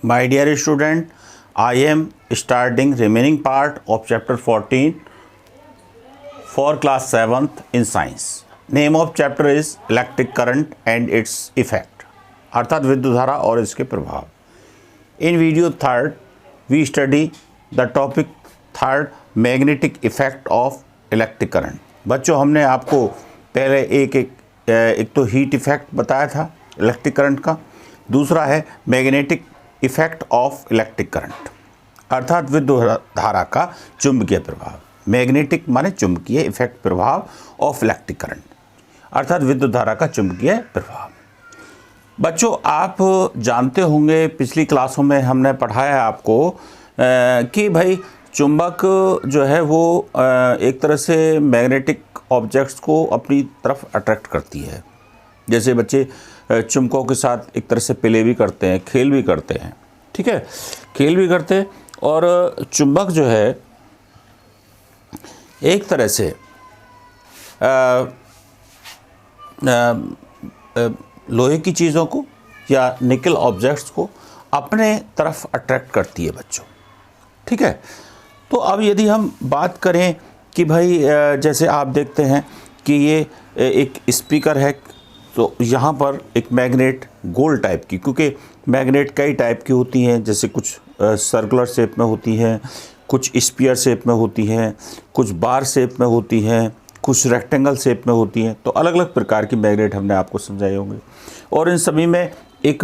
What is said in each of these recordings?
My dear student, I am starting remaining part of chapter 14 for class 7th in science. Name of chapter is electric current and its effect, अर्थात विद्युत धारा और इसके प्रभाव. In video third, we study the topic third, magnetic effect of electric current. बच्चों, हमने आपको पहले एक तो हीट इफेक्ट बताया था इलेक्ट्रिक करंट का, दूसरा है magnetic effect of electric current, अर्थात विद्युत धारा का चुंबकीय प्रभाव. मैग्नेटिक माने चुंबकीय, इफेक्ट प्रभाव ऑफ इलेक्ट्रिक करंट, अर्थात विद्युत धारा का चुंबकीय प्रभाव. बच्चों, आप जानते होंगे पिछली क्लासों में हमने पढ़ाया आपको कि भाई चुंबक जो है वो एक तरह से मैग्नेटिक ऑब्जेक्ट्स को अपनी तरफ अट्रैक्ट करती है. जैसे बच्चे चुंबकों के साथ एक तरह से प्ले भी करते हैं, खेल भी करते हैं, ठीक है, खेल भी करते हैं. और चुंबक जो है एक तरह से लोहे की चीज़ों को या निकल ऑब्जेक्ट्स को अपने तरफ अट्रैक्ट करती है बच्चों, ठीक है. तो अब यदि हम बात करें कि भाई जैसे आप देखते हैं कि ये एक स्पीकर है, तो यहाँ पर एक मैग्नेट गोल टाइप की, क्योंकि मैग्नेट कई टाइप की होती हैं, जैसे कुछ सर्कुलर शेप में होती हैं, कुछ स्फीयर शेप में होती हैं, कुछ बार शेप में होती हैं, कुछ रेक्टेंगल शेप में होती हैं. तो अलग अलग प्रकार की मैग्नेट हमने आपको समझाए होंगे. और इन सभी में एक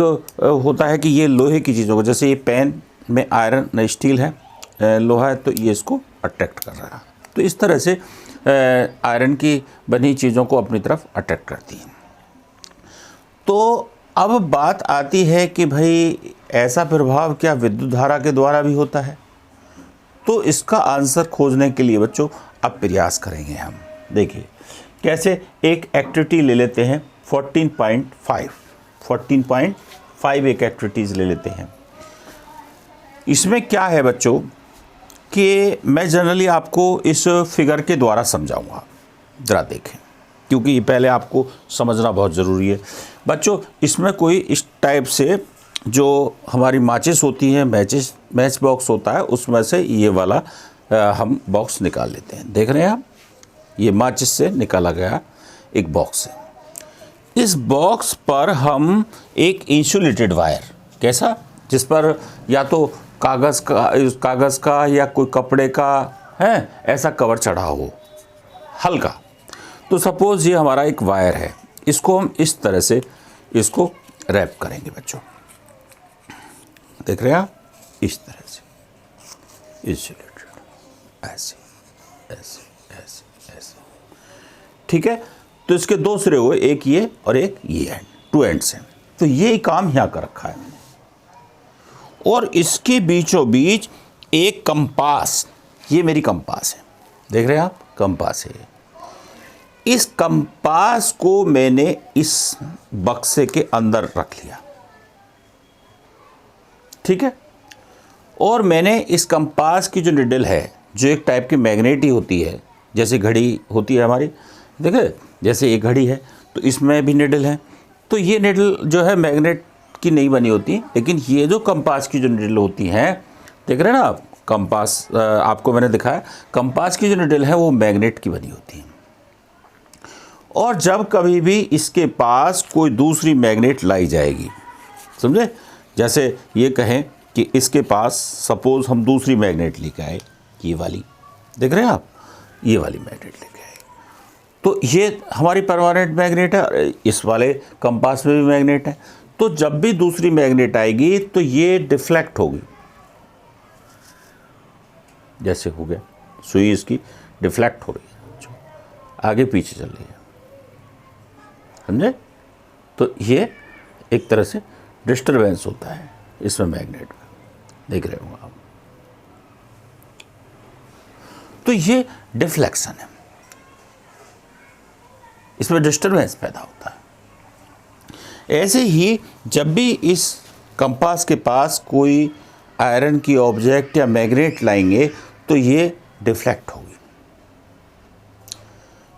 होता है कि ये लोहे की चीज़ों को, जैसे ये पेन में आयरन स्टील है, लोहा है, तो ये इसको अट्रैक्ट कर रहा है. तो इस तरह से आयरन की बनी चीज़ों को अपनी तरफ अट्रैक्ट करती है. तो अब बात आती है कि भाई ऐसा प्रभाव क्या विद्युत धारा के द्वारा भी होता है? तो इसका आंसर खोजने के लिए बच्चों अब प्रयास करेंगे हम. देखिए कैसे, एक एक्टिविटी ले लेते हैं 14.5 एक एक्टिविटीज़ ले लेते हैं. इसमें क्या है बच्चों कि मैं जनरली आपको इस फिगर के द्वारा समझाऊंगा. ज़रा देखें, क्योंकि ये पहले आपको समझना बहुत ज़रूरी है. बच्चों, इसमें कोई इस टाइप से जो हमारी माचिस होती है, मैच बॉक्स होता है, उसमें से ये वाला हम बॉक्स निकाल लेते हैं. देख रहे हैं आप, ये माचिस से निकाला गया एक बॉक्स है. इस बॉक्स पर हम एक इंसुलेटेड वायर, कैसा, जिस पर या तो कागज़ का या कोई कपड़े का है ऐसा कवर चढ़ा हो हल्का. तो सपोज़ ये हमारा एक वायर है, इसको हम इस तरह से इसको रैप करेंगे बच्चों. देख रहे हैं आप, इस तरह से इंसुलेटेड, ऐसे ऐसे ऐसे ऐसे, ठीक है. तो इसके दो सिरे हुए, एक ये और एक ये एंड, 2 एंड्स हैं. तो ये काम यहाँ कर रखा है मैंने, और इसके बीचों बीच एक कंपास, ये मेरी कंपास है, देख रहे हैं आप, कंपास है. इस कंपास को मैंने इस बक्से के अंदर रख लिया, ठीक है. और मैंने इस कंपास की जो निडल है, जो एक टाइप की मैग्नेट ही होती है, जैसे घड़ी होती है हमारी, देखिए जैसे ये घड़ी है, तो इसमें भी निडल है. तो ये निडल जो है मैग्नेट की नहीं बनी होती, लेकिन ये जो कंपास की जो निडल होती हैं, देख रहे हैं ना आप, कंपास आपको मैंने दिखाया, कंपास की जो निडल है वो मैग्नेट की बनी होती है. और जब कभी भी इसके पास कोई दूसरी मैग्नेट लाई जाएगी, समझे, जैसे ये कहें कि इसके पास सपोज़ हम दूसरी मैग्नेट लेके आए, ये वाली, देख रहे हैं आप, ये वाली मैग्नेट लेके आए, तो ये हमारी परमानेंट मैग्नेट है, इस वाले कंपास में भी मैग्नेट है. तो जब भी दूसरी मैग्नेट आएगी तो ये डिफ्लेक्ट होगी, जैसे हो गया, सुई इसकी डिफ्लेक्ट हो रही है, आगे पीछे चल रही है, समझे. तो ये एक तरह से डिस्टरबेंस होता है इसमें मैग्नेट में, देख रहे हो आप. तो ये डिफ्लेक्शन है, इसमें डिस्टरबेंस पैदा होता है. ऐसे ही जब भी इस कंपास के पास कोई आयरन की ऑब्जेक्ट या मैग्नेट लाएंगे तो ये डिफ्लेक्ट होगी.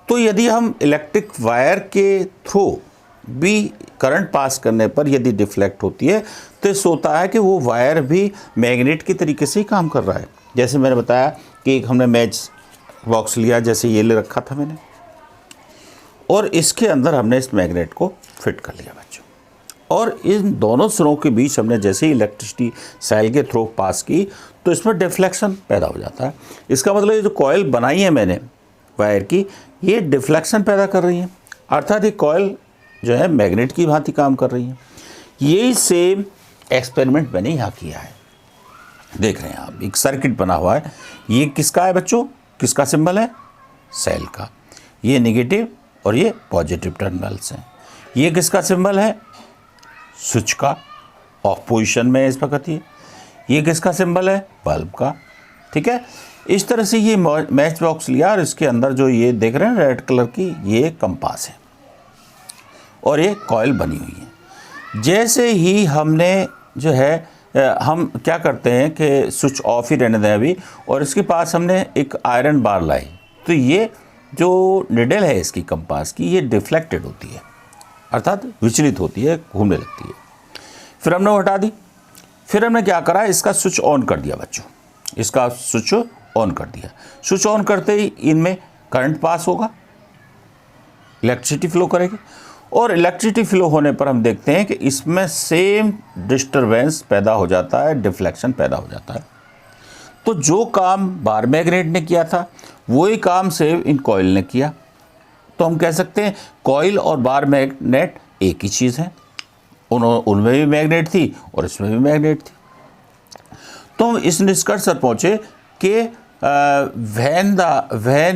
तो यदि हम इलेक्ट्रिक वायर के थ्रू बी करंट पास करने पर यदि डिफ्लेक्ट होती है तो इस होता है कि वो वायर भी मैग्नेट की तरीके से ही काम कर रहा है। जैसे मैंने बताया कि एक हमने मैच बॉक्स लिया, जैसे ये ले रखा था मैंने, और इसके अंदर हमने इस मैग्नेट को फिट कर लिया बच्चों, और इन दोनों सिरों के बीच हमने जैसे ही इलेक्ट्रिसिटी सेल के थ्रू पास की तो इसमें डिफ्लेक्शन पैदा हो जाता है। इसका मतलब ये जो कॉइल बनाई है मैंने वायर की, ये डिफ्लेक्शन पैदा कर रही है, अर्थात ये कॉइल जो है मैग्नेट की भांति काम कर रही है। यही सेम एक्सपेरिमेंट मैंने यहाँ किया है। देख रहे हैं आप, एक सर्किट बना हुआ है। ये किसका है बच्चों, किसका सिंबल है, सेल का। ये नेगेटिव और ये पॉजिटिव टर्मिनल्स हैं। ये किसका सिंबल है, स्विच का, ऑफ पोजीशन में इस वक्त ये किसका सिंबल है, बल्ब का। ठीक है, इस तरह से ये मैच बॉक्स लिया और इसके अंदर जो ये देख रहे हैं रेड कलर की, ये कंपास है और ये कॉइल बनी हुई है। जैसे ही हमने जो है हम क्या करते हैं कि स्विच ऑफ ही रहने दें अभी, और इसके पास हमने एक आयरन बार लाई, तो ये जो निडल है इसकी कंपास की, ये डिफ्लेक्टेड होती है, अर्थात विचलित होती है, घूमने लगती है। फिर हमने वो हटा दी। फिर हमने क्या करा, इसका स्विच ऑन कर दिया बच्चों, इसका स्विच ऑन कर दिया। स्विच ऑन करते ही इनमें करंट पास होगा, इलेक्ट्रिसिटी फ्लो करेगी, और इलेक्ट्रिसिटी फ्लो होने पर हम देखते हैं कि इसमें सेम डिस्टरबेंस पैदा हो जाता है, डिफ्लेक्शन पैदा हो जाता है। तो जो काम बार मैग्नेट ने किया था वही काम सेव इन कॉइल ने किया। तो हम कह सकते हैं कॉइल और बार मैग्नेट एक ही चीज़ है, उनमें भी मैग्नेट थी और इसमें भी मैग्नेट थी। तो हम इस निष्कर्ष पर पहुँचे कि when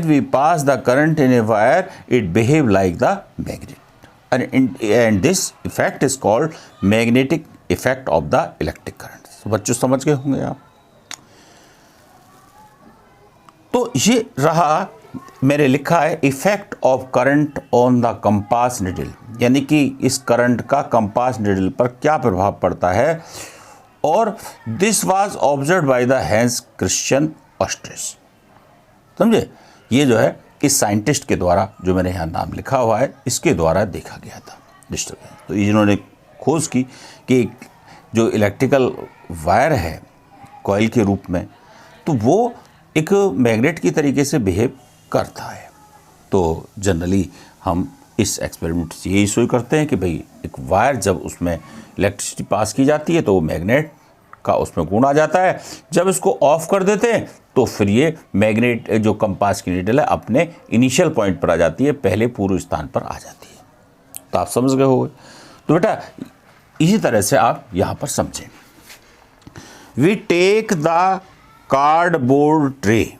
we pass the current in a wire, it behave like the magnet, and this effect is called magnetic effect of the electric current। तो बच्चों समझ गए होंगे आप। तो ये रहा, मैंने लिखा है effect of current on the compass needle, यानी कि इस करंट का कंपास निडल पर क्या प्रभाव पड़ता है, और this was observe by the Hans Christian ostrich. समझे, ये जो है इस साइंटिस्ट के द्वारा, जो मैंने यहाँ नाम लिखा हुआ है, इसके द्वारा देखा गया था डिस्टर्बेंस। तो इन्होंने खोज की कि जो इलेक्ट्रिकल वायर है कॉइल के रूप में, तो वो एक मैग्नेट की तरीके से बिहेव करता है। तो जनरली हम इस एक्सपेरिमेंट से यही शुरू करते हैं कि भाई एक वायर जब उसमें इलेक्ट्रिसिटी पास की जाती है तो वो मैग्नेट का उसमें गुण आ जाता है। जब इसको ऑफ कर देते हैं तो फिर ये मैग्नेट जो कंपास की नीडल है अपने इनिशियल पॉइंट पर आ जाती है, पहले पूर्व स्थान पर आ जाती है। तो आप समझ गए होंगे। तो बेटा इसी तरह से आप यहाँ पर समझें। We take the cardboard tray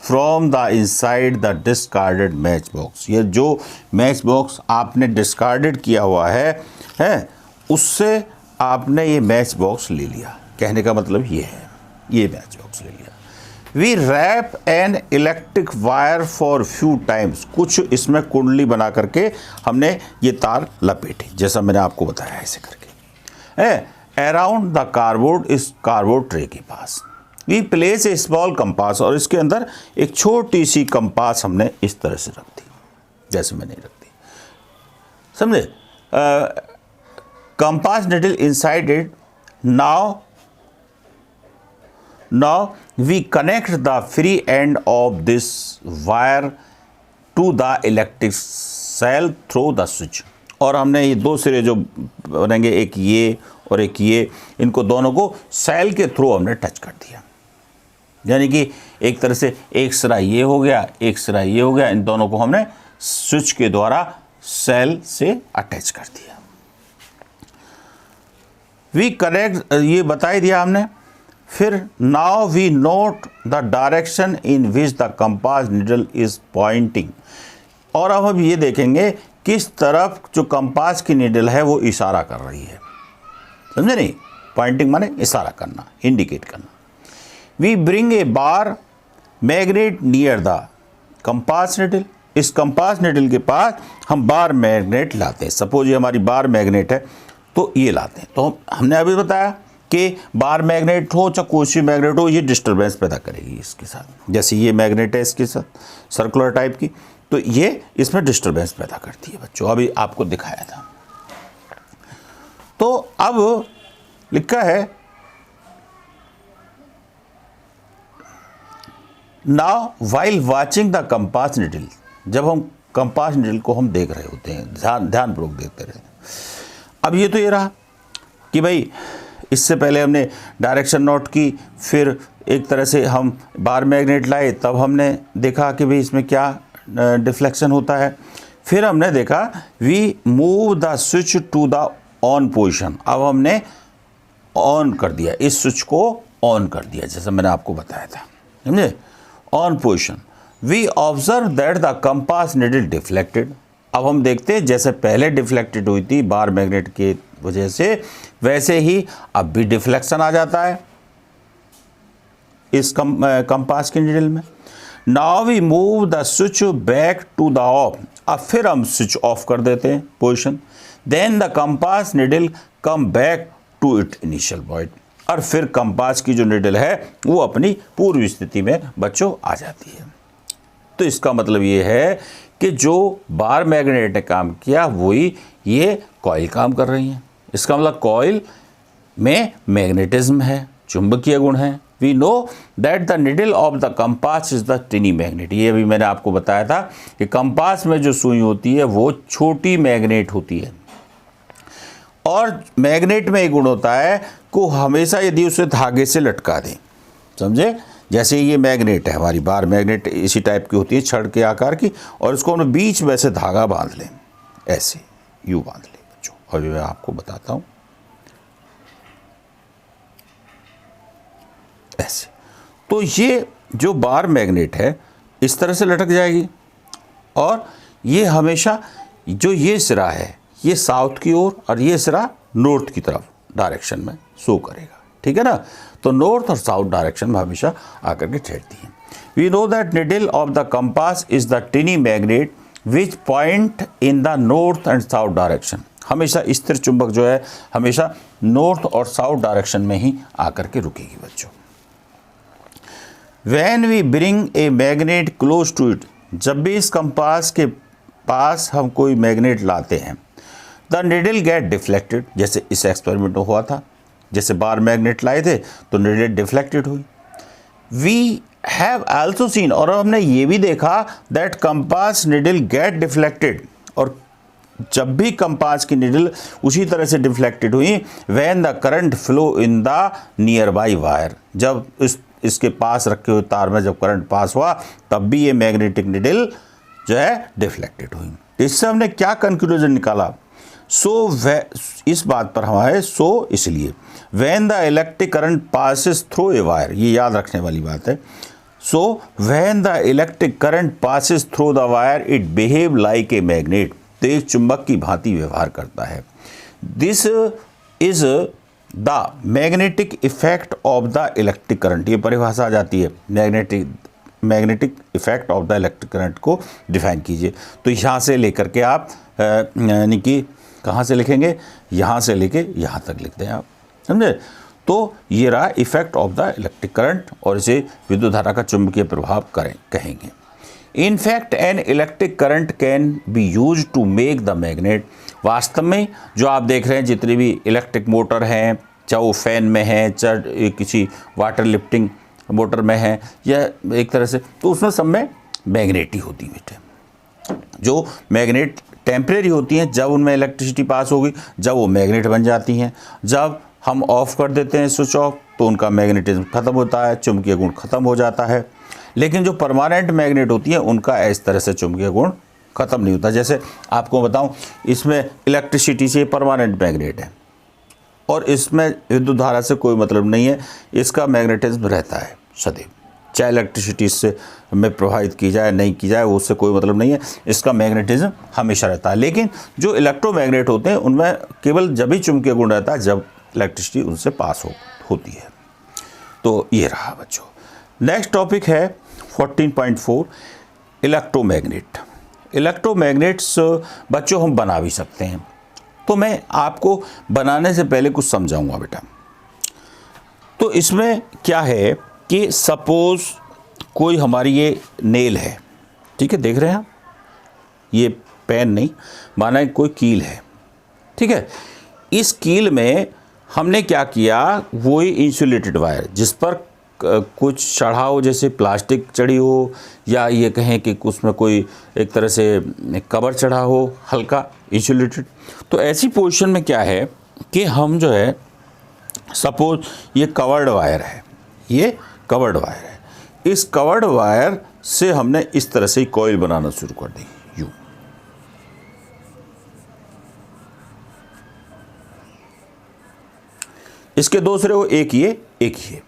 from the inside the discarded match box. ये जो मैच बॉक्स आपने डिस्कार्डेड किया हुआ है उससे आपने ये मैच बॉक्स ले लिया। कहने का मतलब ये है, ये मैच बॉक्स ले लिया। We wrap an electric wire for few times. कुछ इसमें कुंडली बना करके हमने ये तार लपेटे, जैसा मैंने आपको बताया ऐसे करके, अराउंड द कार्डबोर्ड, इस कार्डबोर्ड ट्रे के पास। We place a small compass, और इसके अंदर एक छोटी सी कंपास हमने इस तरह से रख दी, जैसे मैंने रख दी। समझे, compass needle inside it. Now we connect the free end of this wire to the electric cell through the switch. और हमने ये दो सिरे जो बनेंगे, एक ये और एक ये, इनको दोनों को सेल के थ्रू हमने टच कर दिया। यानी कि एक तरह से एक सिरा ये हो गया, एक सिरा ये हो गया, इन दोनों को हमने स्विच के द्वारा सेल से अटैच कर दिया। वी कनेक्ट, ये बता ही दिया हमने। फिर now we note the direction in which the compass needle is pointing. और अब हम ये देखेंगे किस तरफ जो कंपास की निडल है वो इशारा कर रही है। समझे नहीं, पॉइंटिंग माने इशारा करना, इंडिकेट करना। We bring a bar magnet near the compass needle. इस कंपास निडल के पास हम बार मैग्नेट लाते हैं। सपोज ये हमारी बार मैग्नेट है तो ये लाते हैं। तो हमने अभी बताया कि बार मैग्नेट हो चाहे कोई सी मैग्नेट हो, ये डिस्टर्बेंस पैदा करेगी इसके साथ। जैसे ये मैग्नेट है इसके साथ सर्कुलर टाइप की, तो ये इसमें डिस्टर्बेंस पैदा करती है बच्चों। अभी आपको दिखाया था। तो अब लिखा है now while watching the compass needle, जब हम कंपास निडल को हम देख रहे होते हैं, ध्यानपूर्वक देखते रहे। अब ये तो ये रहा कि भाई इससे पहले हमने डायरेक्शन नोट की, फिर एक तरह से हम बार मैग्नेट लाए, तब हमने देखा कि भाई इसमें क्या डिफ्लेक्शन होता है। फिर हमने देखा we move the switch to the on position, अब हमने ऑन कर दिया, इस स्विच को ऑन कर दिया, जैसा मैंने आपको बताया था, समझे, on position. We observe that the compass needle deflected, अब हम देखते हैं जैसे पहले डिफ्लेक्टेड हुई थी बार मैग्नेट के वजह से, वैसे ही अब भी डिफ्लेक्शन आ जाता है इस कंपास के निडल में। Now we move the switch back to the off, अब फिर हम स्विच ऑफ कर देते हैं position. Then the compass needle come back to it initial point, और फिर कंपास की जो निडल है वो अपनी पूर्व स्थिति में बच्चों आ जाती है। तो इसका मतलब ये है कि जो बार मैग्नेट ने काम किया वही ये कॉइल काम कर रही है। इसका मतलब कॉइल में मैग्नेटिज्म है, चुंबकीय गुण है। We know that the needle of the compass is the tiny magnet, ये भी मैंने आपको बताया था कि कंपास में जो सुई होती है वो छोटी मैग्नेट होती है, और मैग्नेट में एक गुण होता है को हमेशा यदि उसे धागे से लटका दें, समझे, जैसे ये मैग्नेट है हमारी बार मैग्नेट इसी टाइप की होती है, छड़ के आकार की, और इसको हम बीच में से धागा बांध लें, ऐसे यूँ बांध लें बच्चों, अभी मैं आपको बताता हूँ, ऐसे। तो ये जो बार मैग्नेट है इस तरह से लटक जाएगी, और ये हमेशा जो ये सिरा है ये साउथ की ओर और ये सिरा नॉर्थ की तरफ डायरेक्शन में शो करेगा, ठीक है ना। तो नॉर्थ और साउथ डायरेक्शन में हमेशा आकर के ठहरती है। We know that needle of the compass is the tiny magnet which point in the north and south direction, हमेशा स्थिर चुंबक जो है हमेशा नॉर्थ और साउथ डायरेक्शन में ही आकर के रुकेगी बच्चों। When we bring a magnet close to it, जब भी इस कंपास के पास हम कोई मैग्नेट लाते हैं, the needle get deflected, जैसे इस एक्सपेरिमेंट में हुआ था, जैसे बार मैग्नेट लाए थे तो निडल डिफ्लेक्टेड हुई। We have also seen, और हमने ये भी देखा that compass needle get deflected, और जब भी कंपास की निडल उसी तरह से डिफ्लेक्टेड हुई when the current flow in the nearby wire, जब इसके पास रखे हुए तार में जब करंट पास हुआ तब भी ये मैग्नेटिक निडल जो है डिफ्लेक्टेड हुई। इससे हमने क्या कंक्लूजन निकाला, इस बात पर हमारे इसलिए when the electric current passes through a wire, ये याद रखने वाली बात है। When the electric current passes through the wire it behave like a magnet, तो एक चुंबक की भांति व्यवहार करता है। This is the magnetic effect of the electric current, ये परिभाषा आ जाती है, magnetic effect of the electric current को डिफाइन कीजिए। तो यहाँ से लेकर के आप यानी कि कहाँ से लिखेंगे, यहाँ से लेके यहाँ तक लिख दें आप, समझे। तो ये रहा effect of the electric current, और इसे विद्युत धारा का चुंबकीय प्रभाव कहेंगे। In fact an electric current can be use to make the magnet, वास्तव में जो आप देख रहे हैं जितनी भी इलेक्ट्रिक मोटर हैं, चाहे वो फैन में है, चाहे किसी वाटर लिफ्टिंग मोटर में है, या एक तरह से, तो उसमें सब में मैग्नेट ही होती है बेटे। जो मैग्नेट टेम्परेरी होती हैं, जब उनमें इलेक्ट्रिसिटी पास होगी जब वो मैग्नेट बन जाती हैं, जब हम ऑफ कर देते हैं स्विच ऑफ तो उनका मैग्नेटिज्म खत्म होता है, चुंबकीय गुण खत्म हो जाता है। लेकिन जो परमानेंट मैग्नेट होती है उनका इस तरह से चुंबकीय गुण खत्म नहीं होता। जैसे आपको बताऊं, इसमें इलेक्ट्रिसिटी से परमानेंट मैग्नेट है और इसमें विद्युत धारा से कोई मतलब नहीं है, इसका मैग्नेटिज्म रहता है सदैव, चाहे इलेक्ट्रिसिटी से में प्रभावित की जाए नहीं की जाए, उससे कोई मतलब नहीं है, इसका मैग्नेटिज्म हमेशा रहता है। लेकिन जो इलेक्ट्रोमैग्नेट होते हैं उनमें केवल जब ही चुंबकीय गुण रहता है जब इलेक्ट्रिसिटी उनसे पास होती है। तो ये रहा बच्चों। नेक्स्ट टॉपिक है 14.4 इलेक्ट्रोमैग्नेट। इलेक्ट्रोमैग्नेट्स बच्चों हम बना भी सकते हैं, तो मैं आपको बनाने से पहले कुछ समझाऊंगा बेटा। तो इसमें क्या है कि सपोज कोई हमारी ये नेल है, ठीक है, देख रहे हैं आप, ये पेन नहीं, माना कोई कील है, ठीक है। इस कील में हमने क्या किया, वही इंसुलेटेड वायर जिस पर कुछ चढ़ा हो, जैसे प्लास्टिक चढ़ी हो, या ये कहें कि उसमें कोई एक तरह से कवर चढ़ा हो हल्का इंसुलेटेड। तो ऐसी पोजीशन में क्या है कि हम जो है, सपोज ये कवर्ड वायर है, ये कवर्ड वायर है, इस कवर्ड वायर से हमने इस तरह से कॉइल बनाना शुरू कर दी यूं। इसके दो सिरे हो, एक ये एक ये।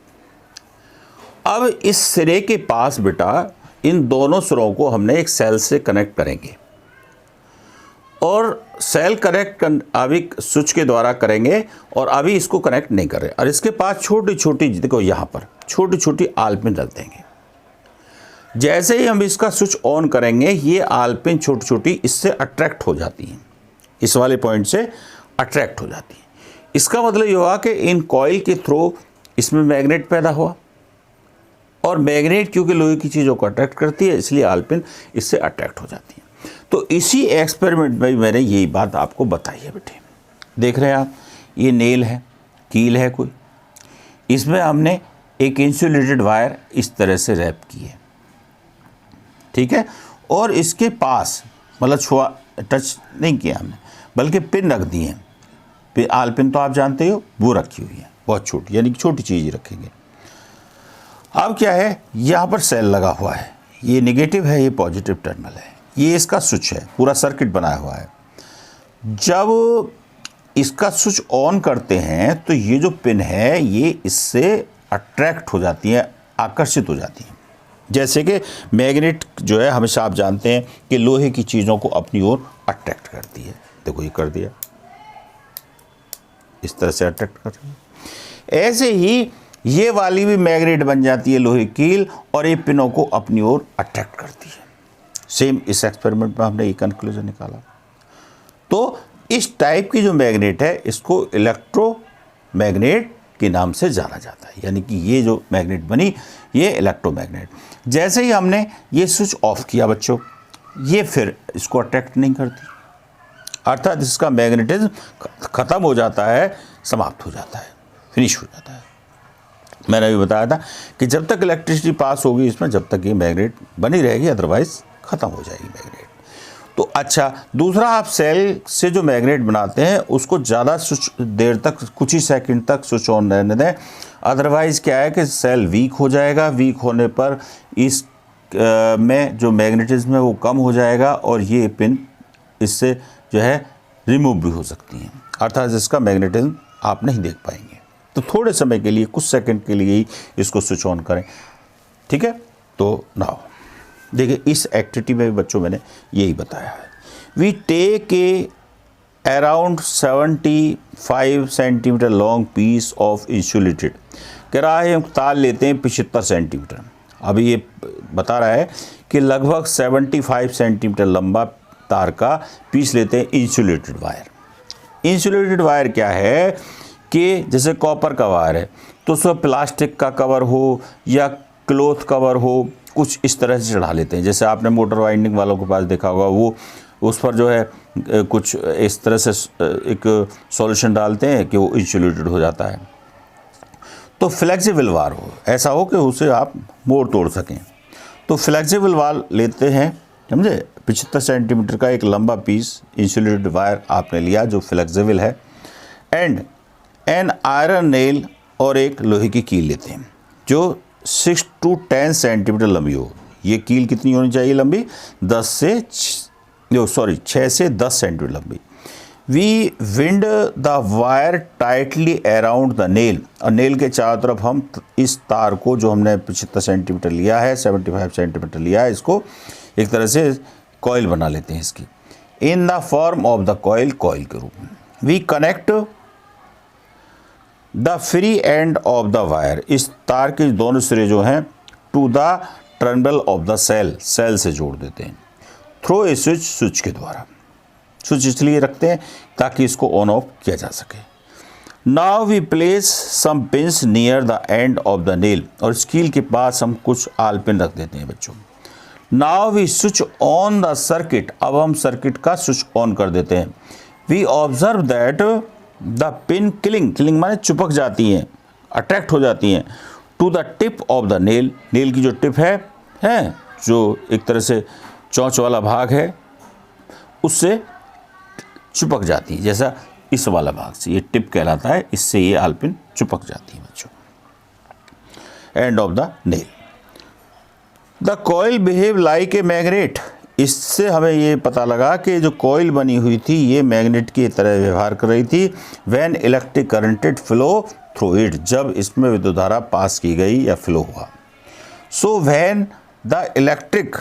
अब इस सिरे के पास बेटा इन दोनों सिरों को हमने एक सेल से कनेक्ट करेंगे, और सेल कनेक्ट अभी स्विच के द्वारा करेंगे, और अभी इसको कनेक्ट नहीं कर रहे। और इसके पास छोटी छोटी, देखो यहाँ पर छोटी छोटी आलपिन डाल देंगे। जैसे ही हम इसका स्विच ऑन करेंगे, ये आलपिन छोटी छोटी इससे अट्रैक्ट हो जाती हैं, इस वाले पॉइंट से अट्रैक्ट हो जाती हैं। इसका मतलब ये हुआ कि इन कॉइल के थ्रू इसमें मैग्नेट पैदा हुआ, और मैग्नेट क्योंकि लोहे की चीज़ों को अट्रैक्ट करती है, इसलिए आलपिन इससे अट्रैक्ट हो जाती है। तो इसी एक्सपेरिमेंट में मैंने यही बात आपको बताई है बेटे। देख रहे हैं आप, ये नेल है, कील है कोई, इसमें हमने एक इंसुलेटेड वायर इस तरह से रैप की है, ठीक है, और इसके पास मतलब छुआ टच नहीं किया हमने, बल्कि पिन रख दिए हैं। आलपिन तो आप जानते हो, वो रखी हुई है बहुत छोटी, यानी कि छोटी चीज़ ही रखेंगे। अब क्या है, यहाँ पर सेल लगा हुआ है, ये नेगेटिव है, ये पॉजिटिव टर्मिनल है, ये इसका स्विच है, पूरा सर्किट बनाया हुआ है। जब इसका स्विच ऑन करते हैं तो ये जो पिन है ये इससे अट्रैक्ट हो जाती है, आकर्षित हो जाती है। जैसे कि मैग्नेट जो है, हमेशा आप जानते हैं कि लोहे की चीज़ों को अपनी ओर अट्रैक्ट करती है। देखो ये कर दिया, इस तरह से अट्रैक्ट कर रही है। ऐसे ही ये वाली भी मैग्नेट बन जाती है लोहे कील, और ये पिनों को अपनी ओर अट्रैक्ट करती है। सेम इस एक्सपेरिमेंट में हमने ये कंक्लूजन निकाला। तो इस टाइप की जो मैग्नेट है, इसको इलेक्ट्रोमैग्नेट के नाम से जाना जाता है, यानी कि ये जो मैग्नेट बनी ये इलेक्ट्रोमैग्नेट। जैसे ही हमने ये स्विच ऑफ किया बच्चों, ये फिर इसको अट्रैक्ट नहीं करती, अर्थात इसका मैग्नेटिज्म ख़त्म हो जाता है, समाप्त हो जाता है, फिनिश हो जाता है। मैंने अभी बताया था कि जब तक इलेक्ट्रिसिटी पास होगी इसमें, जब तक ये मैग्नेट बनी रहेगी, अदरवाइज ख़त्म हो जाएगी मैग्नेट। तो अच्छा, दूसरा, आप सेल से जो मैग्नेट बनाते हैं उसको ज़्यादा देर तक, कुछ ही सेकंड तक स्विच ऑन रहने दें, अदरवाइज़ क्या है कि सेल वीक हो जाएगा। वीक होने पर इस में जो मैग्नेटिज्म है वो कम हो जाएगा, और ये पिन इससे जो है रिमूव भी हो सकती हैं, अर्थात इसका मैग्नेटिज्म आप नहीं देख पाएंगे। तो थोड़े समय के लिए, कुछ सेकंड के लिए ही इसको स्विच ऑन करें, ठीक है। तो नाउ देखिए, इस एक्टिविटी में भी बच्चों मैंने यही बताया है। We take a around 75 centimetre long piece of insulated, कह रहा है हम तार लेते हैं 75 सेंटीमीटर। अभी ये बता रहा है कि लगभग 75 सेंटीमीटर लंबा तार का पीस लेते हैं इंसुलेटेड वायर। इंसुलेटेड वायर क्या है कि जैसे कॉपर का वायर है, तो उसमें प्लास्टिक का कवर हो या क्लॉथ कवर हो, कुछ इस तरह से चढ़ा लेते हैं। जैसे आपने मोटर वाइंडिंग वालों के पास देखा होगा, वो उस पर जो है कुछ इस तरह से एक सॉल्यूशन डालते हैं कि वो इंसुलेटेड हो जाता है। तो फ्लेक्सिबल वायर हो, ऐसा हो कि उसे आप मोड़ तोड़ सकें। तो फ्लेक्सिबल वायर लेते हैं, समझे। 75 सेंटीमीटर का एक लंबा पीस इंसुलेटेड वायर आपने लिया जो फ्लेक्सिबल है, एंड एन आयरन नेल, और एक लोहे की कील लेते हैं जो 6 to 10 सेंटीमीटर लंबी हो। ये कील कितनी होनी चाहिए लंबी? 6 से 10 सेंटीमीटर लंबी। We wind the wire tightly around the nail, और नेल के चारों तरफ हम इस तार को, जो हमने 75 सेंटीमीटर लिया है, 75 सेंटीमीटर लिया है, इसको एक तरह से कॉइल बना लेते हैं इसकी, in the form of the coil, coil के रूप में। We connect the free end of the wire, इस तार के दोनों सिरे जो हैं, to the terminal of the cell, cell से जोड़ देते हैं, थ्रो ए स्विच, स्विच के द्वारा। स्विच इसलिए रखते हैं ताकि इसको ऑन ऑफ किया जा सके। Now we place some pins near the end of the nail, और स्कील के पास हम कुछ आल पिन रख देते हैं बच्चों। Now we switch on the circuit, अब हम सर्किट का स्विच ऑन कर देते हैं। We observe that the pin cling माने चिपक जाती हैं, अट्रैक्ट हो जाती हैं to the tip of the nail, nail की जो टिप है जो एक तरह से चोंच वाला भाग है उससे चिपक जाती है, जैसा इस वाला भाग से ये टिप कहलाता है, इससे ये आलपिन चिपक जाती है बच्चों। And of the nail. The coil behave like a magnet, इससे हमें ये पता लगा कि जो कॉइल बनी हुई थी ये मैग्नेट की तरह व्यवहार कर रही थी। When electric currented flow through it, जब इसमें विद्युत धारा पास की गई या फ्लो हुआ। So when the electric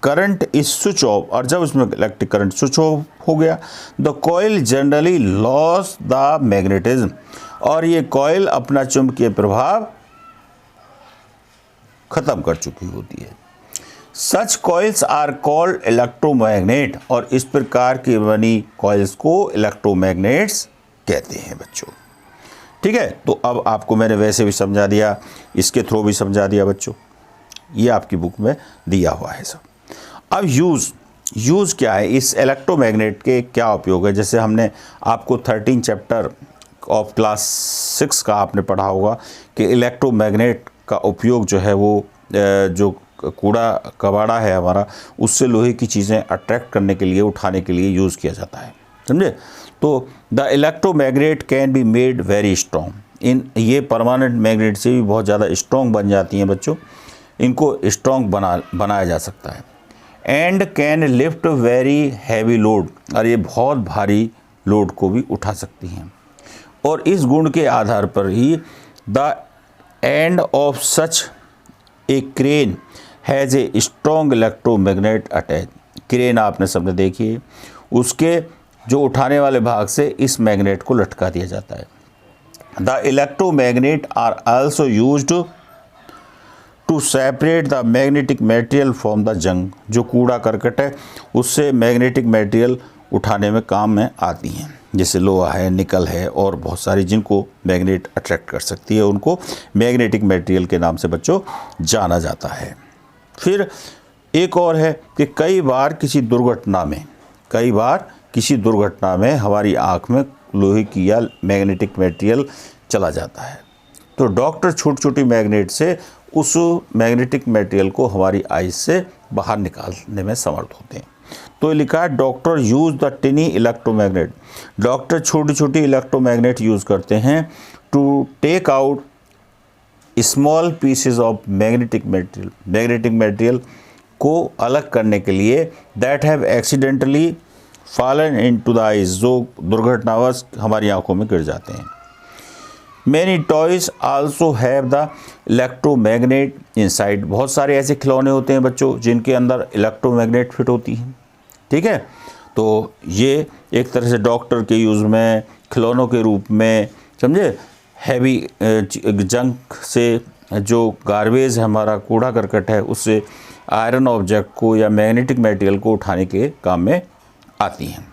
current is switch off, और जब इसमें इलेक्ट्रिक करंट स्विच ऑफ हो गया, the coil generally loss the magnetism, और ये कॉइल अपना चुंबकीय प्रभाव खत्म कर चुकी होती है। सच कॉइल्स आर कॉल्ड इलेक्ट्रोमैग्नेट, और इस प्रकार की बनी कॉइल्स को इलेक्ट्रोमैग्नेट्स कहते हैं बच्चों। ठीक है, तो अब आपको मैंने वैसे भी समझा दिया, इसके थ्रू भी समझा दिया बच्चों, ये आपकी बुक में दिया हुआ है सब। अब यूज़ क्या है, इस इलेक्ट्रोमैग्नेट के क्या उपयोग है। जैसे हमने आपको 13 चैप्टर ऑफ क्लास 6 का आपने पढ़ा होगा कि इलेक्ट्रोमैग्नेट का उपयोग जो है वो जो कूड़ा कबाड़ा है हमारा, उससे लोहे की चीज़ें अट्रैक्ट करने के लिए, उठाने के लिए यूज़ किया जाता है, समझे। तो the electromagnet can be made very strong, ये परमानेंट मैग्नेट से भी बहुत ज़्यादा स्ट्रॉन्ग बन जाती हैं बच्चों, इनको स्ट्रॉन्ग बनाया जा सकता है। And can lift very heavy load, और ये बहुत भारी लोड को भी उठा सकती हैं। और इस गुण के आधार पर ही the end of such a crane has a strong electromagnet attach, crane आपने सबने देखी है, उसके जो उठाने वाले भाग से इस मैग्नेट को लटका दिया जाता है। The electromagnet are also used to separate the magnetic material from the junk, जो कूड़ा करकट है उससे मैग्नेटिक मटेरियल उठाने में काम में आती हैं, जैसे लोहा है, निकल है, और बहुत सारी जिनको मैग्नेट अट्रैक्ट कर सकती है उनको मैग्नेटिक मटेरियल के नाम से बच्चों जाना जाता है। फिर एक और है कि कई बार किसी दुर्घटना में हमारी आँख में लोहे की या मैग्नेटिक मटेरियल चला जाता है, तो डॉक्टर छोटी छोटी मैग्नेट से उस मैग्नेटिक मटेरियल को हमारी आइज से बाहर निकालने में समर्थ होते हैं। तो लिखा है doctor use the tiny electromagnet, doctor छोटी छोटी इलेक्ट्रोमैग्नेट यूज़ करते हैं to take out small pieces of magnetic material को अलग करने के लिए that have accidentally fallen into the eyes, जो दुर्घटनावश हमारी आंखों में गिर जाते हैं। Many toys also have the electromagnet inside, बहुत सारे ऐसे खिलौने होते हैं बच्चों जिनके अंदर इलेक्ट्रोमैग्नेट फिट होती हैं। ठीक है, तो ये एक तरह से डॉक्टर के यूज़ में खिलौनों के रूप में, समझे, हैवी जंक से जो गार्बेज है हमारा कूड़ा करकट है उससे आयरन ऑब्जेक्ट को या मैग्नेटिक मटेरियल को उठाने के काम में आती हैं।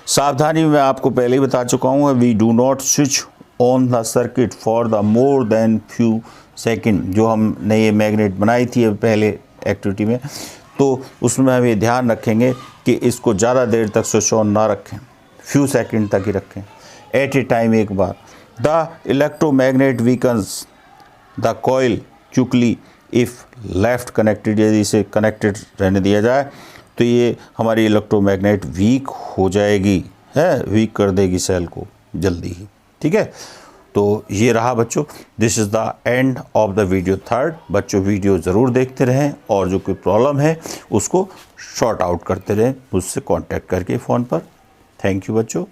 सावधानी मैं आपको पहले ही बता चुका हूँ, we do not switch on the circuit for the more than few second, जो हमने ये मैग्नेट बनाई थी पहले एक्टिविटी में, तो उसमें हम ये ध्यान रखेंगे कि इसको ज़्यादा देर तक स्विच ऑन ना रखें, फ्यू सेकंड तक ही रखें, एट ए टाइम एक बार। The electromagnet weakens the coil quickly if left connected, यदि इसे कनेक्टेड रहने दिया जाए तो ये हमारी इलेक्ट्रोमैग्नेट वीक हो जाएगी, वीक कर देगी सेल को जल्दी ही। ठीक है, तो ये रहा बच्चों, this is the end of the video 3rd। बच्चों वीडियो ज़रूर देखते रहें और जो कोई प्रॉब्लम है उसको शॉर्ट आउट करते रहें मुझसे कांटेक्ट करके फ़ोन पर। थैंक यू बच्चों।